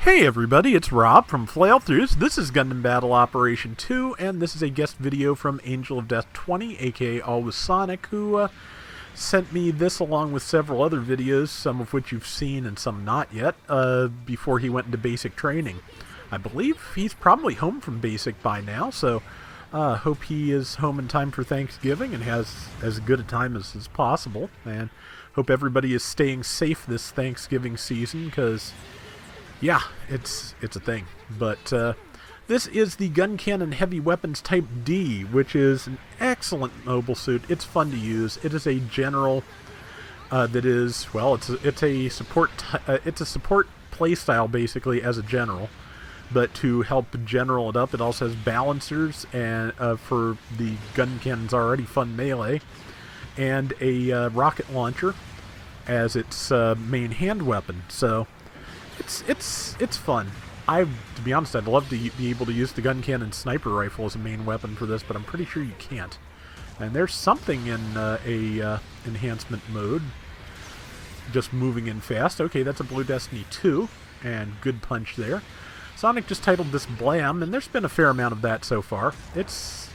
Hey everybody, it's Rob from Flailthroughs. This is Gundam Battle Operation 2, and this is a guest video from Angel of Death 20, aka Always Sonic, who sent me this along with several other videos, some of which you've seen and some not yet, before he went into basic training. I believe he's probably home from basic by now, so hope he is home in time for Thanksgiving and has as good a time as possible, and hope everybody is staying safe this Thanksgiving season, because yeah, it's a thing. But this is the Guncannon Heavy Weapons Type D, which is an excellent mobile suit. It's fun to use. It is a general that is, well, it's a support playstyle basically as a general. But to help general it up, it also has balancers and for the Guncannon's already fun melee, and a rocket launcher as its main hand weapon. So it's fun. To be honest, I'd love to be able to use the Guncannon sniper rifle as a main weapon for this, but I'm pretty sure you can't. And there's something in a enhancement mode, just moving in fast. Okay, that's a Blue Destiny 2, and good punch there. Sonic just titled this BLAM, and there's been a fair amount of that so far. It's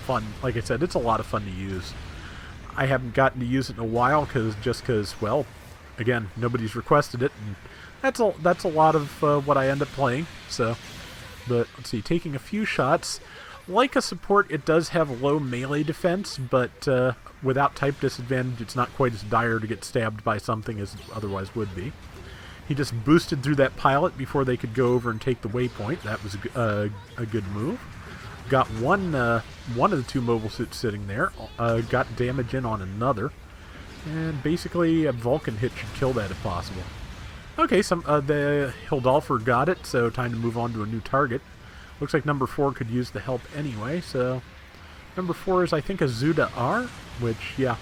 fun. Like I said, it's a lot of fun to use. I haven't gotten to use it in a while because, well, again, nobody's requested it, and that's a lot of what I end up playing. So, but let's see, taking a few shots. Like a support, it does have low melee defense, but without type disadvantage, it's not quite as dire to get stabbed by something as it otherwise would be. He just boosted through that pilot before they could go over and take the waypoint. That was a good move. Got one of the two mobile suits sitting there. Got damage in on another. And basically, a Vulcan hit should kill that if possible. Okay, the Hildolfer got it, so time to move on to a new target. Looks like number 4 could use the help anyway, so number 4 is, I think, a Zuda R, which, yeah,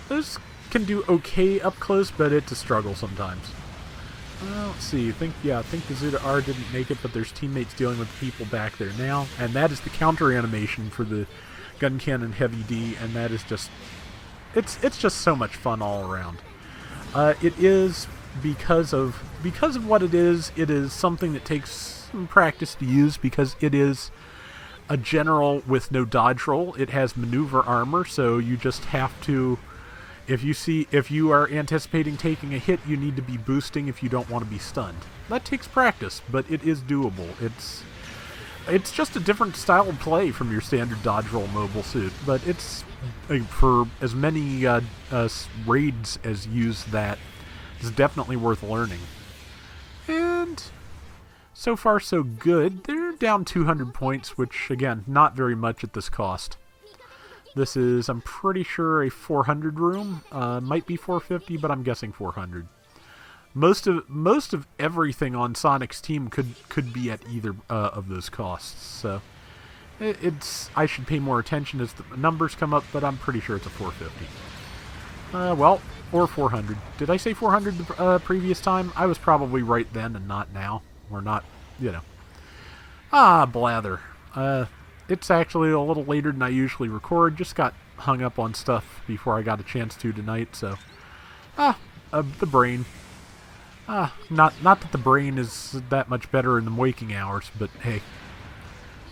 those can do okay up close, but it's a struggle sometimes. Let's see, I think the Zuda R didn't make it, but there's teammates dealing with people back there now, and that is the counter animation for the Guncannon Heavy D, and that is just, it's just so much fun all around. It is, because of what it is something that takes some practice to use, because it is a general with no dodge roll. It has maneuver armor, so you just have to, if you are anticipating taking a hit, you need to be boosting if you don't want to be stunned. That takes practice, but it is doable. It's just a different style of play from your standard dodge roll mobile suit, but it's for as many raids as use that, it's definitely worth learning. And so far so good. They're down 200 points, which again, not very much at this cost. This is, I'm pretty sure, a 400 room. Might be 450, but I'm guessing 400. Most of everything on Sonic's team could be at either of those costs. So I should pay more attention as the numbers come up, but I'm pretty sure it's a 450. Well, or 400. Did I say 400 the previous time? I was probably right then and not now. Or not, you know. Blather. It's actually a little later than I usually record. Just got hung up on stuff before I got a chance to tonight, so. The brain. Not that the brain is that much better in the waking hours, but hey.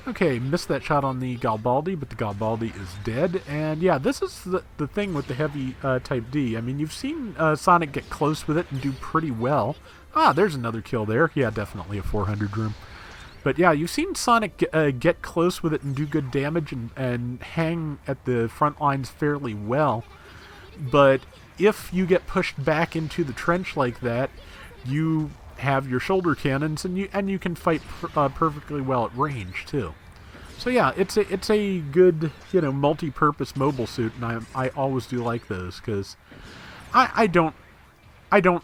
Okay, missed that shot on the Garibaldi, but the Garibaldi is dead. And yeah, this is the thing with the heavy Type D. I mean, you've seen Sonic get close with it and do pretty well. There's another kill there. Yeah, definitely a 400 room. But yeah, you've seen Sonic get close with it and do good damage and hang at the front lines fairly well. But if you get pushed back into the trench like that, you have your shoulder cannons, and you can fight perfectly well at range too. So yeah, it's a good, multi-purpose mobile suit, and I always do like those, because I don't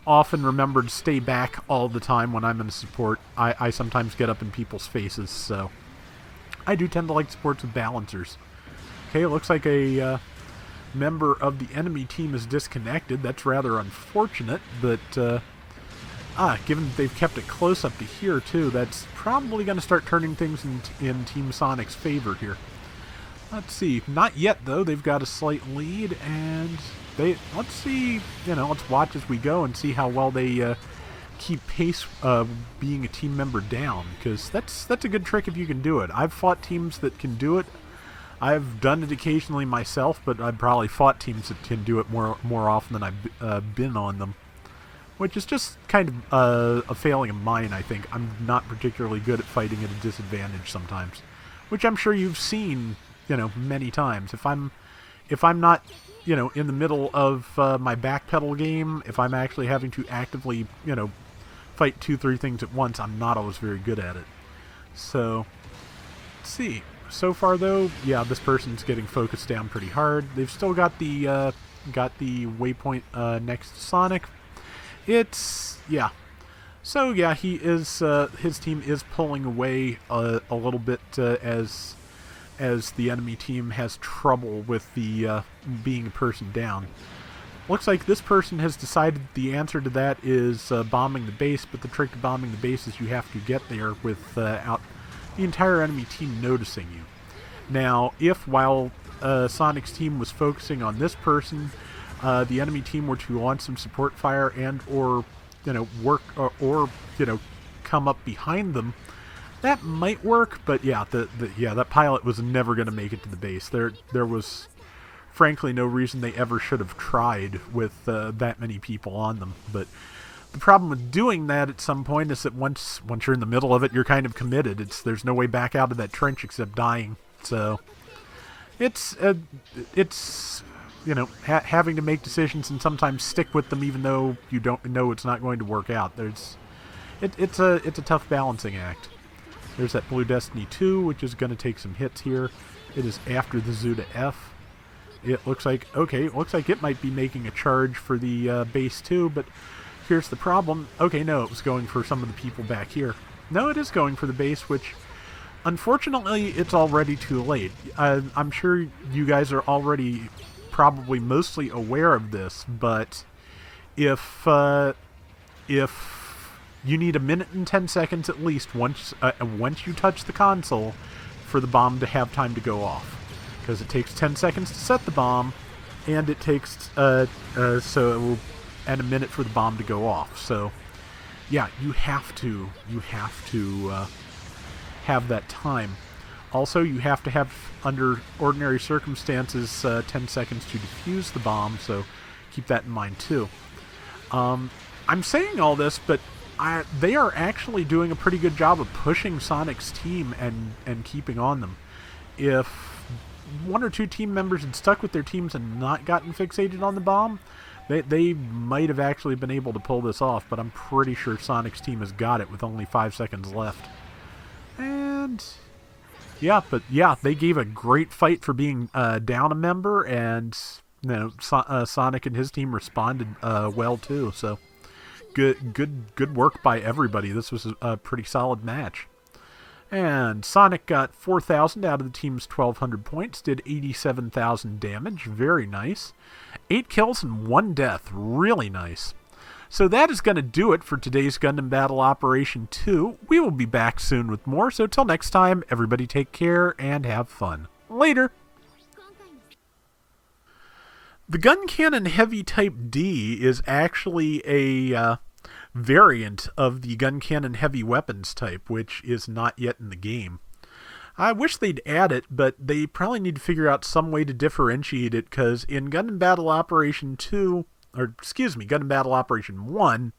often remember to stay back all the time when I'm in support. I sometimes get up in people's faces, so I do tend to like supports with balancers. Okay, looks like a member of the enemy team is disconnected. That's rather unfortunate, but given that they've kept it close up to here, too, that's probably going to start turning things in Team Sonic's favor here. Let's see. Not yet, though. They've got a slight lead, and let's see, let's watch as we go and see how well they keep pace being a team member down, because that's a good trick if you can do it. I've fought teams that can do it. I've done it occasionally myself, but I've probably fought teams that can do it more often than I've been on them, which is just kind of a failing of mine, I think. I'm not particularly good at fighting at a disadvantage sometimes, which I'm sure you've seen, many times. If I'm not, in the middle of my backpedal game, if I'm actually having to actively, fight 2-3 things at once, I'm not always very good at it. So, let's see. So far, though, yeah, this person's getting focused down pretty hard. They've still got the waypoint next to Sonic. Yeah. So yeah, he is. His team is pulling away a little bit as the enemy team has trouble with the being a person down. Looks like this person has decided the answer to that is bombing the base, but the trick to bombing the base is you have to get there without the entire enemy team noticing you. Now, if while Sonic's team was focusing on this person, the enemy team were to launch some support fire and or come up behind them, that might work. But yeah, that pilot was never going to make it to the base. There was frankly no reason they ever should have tried with that many people on them. But the problem with doing that at some point is that once you're in the middle of it, you're kind of committed. There's no way back out of that trench except dying. So it's having to make decisions and sometimes stick with them even though you don't know it's not going to work out. It's a tough balancing act. There's that Blue Destiny 2, which is going to take some hits here. It is after the Zuda F. It looks like it might be making a charge for the base too, but here's the problem. Okay, no, it was going for some of the people back here. No, it is going for the base, which unfortunately it's already too late. I'm sure you guys are already probably mostly aware of this, but if you need 1 minute and 10 seconds at least once you touch the console for the bomb to have time to go off, because it takes 10 seconds to set the bomb, and it takes and a minute for the bomb to go off. So yeah, you have to have that time. Also, you have to have, under ordinary circumstances, 10 seconds to defuse the bomb, so keep that in mind too. I'm saying all this, but they are actually doing a pretty good job of pushing Sonic's team and keeping on them. If 1 or 2 team members had stuck with their teams and not gotten fixated on the bomb, they might have actually been able to pull this off, but I'm pretty sure Sonic's team has got it with only 5 seconds left. And yeah, they gave a great fight for being down a member, and Sonic and his team responded well too. So good work by everybody. This was a pretty solid match. And Sonic got 4,000 out of the team's 1,200 points, did 87,000 damage. Very nice. 8 kills and 1 death. Really nice. So that is going to do it for today's Gundam Battle Operation 2. We will be back soon with more, so till next time, everybody take care and have fun. Later! The Guncannon Heavy Type D is actually a variant of the Guncannon Heavy Weapons type, which is not yet in the game. I wish they'd add it, but they probably need to figure out some way to differentiate it, because in Gundam Battle Operation 2, Gundam Battle Operation 1,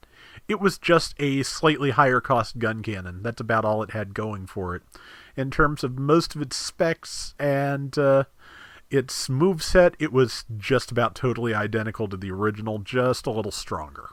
it was just a slightly higher cost gun cannon. That's about all it had going for it. In terms of most of its specs and its moveset, it was just about totally identical to the original, just a little stronger.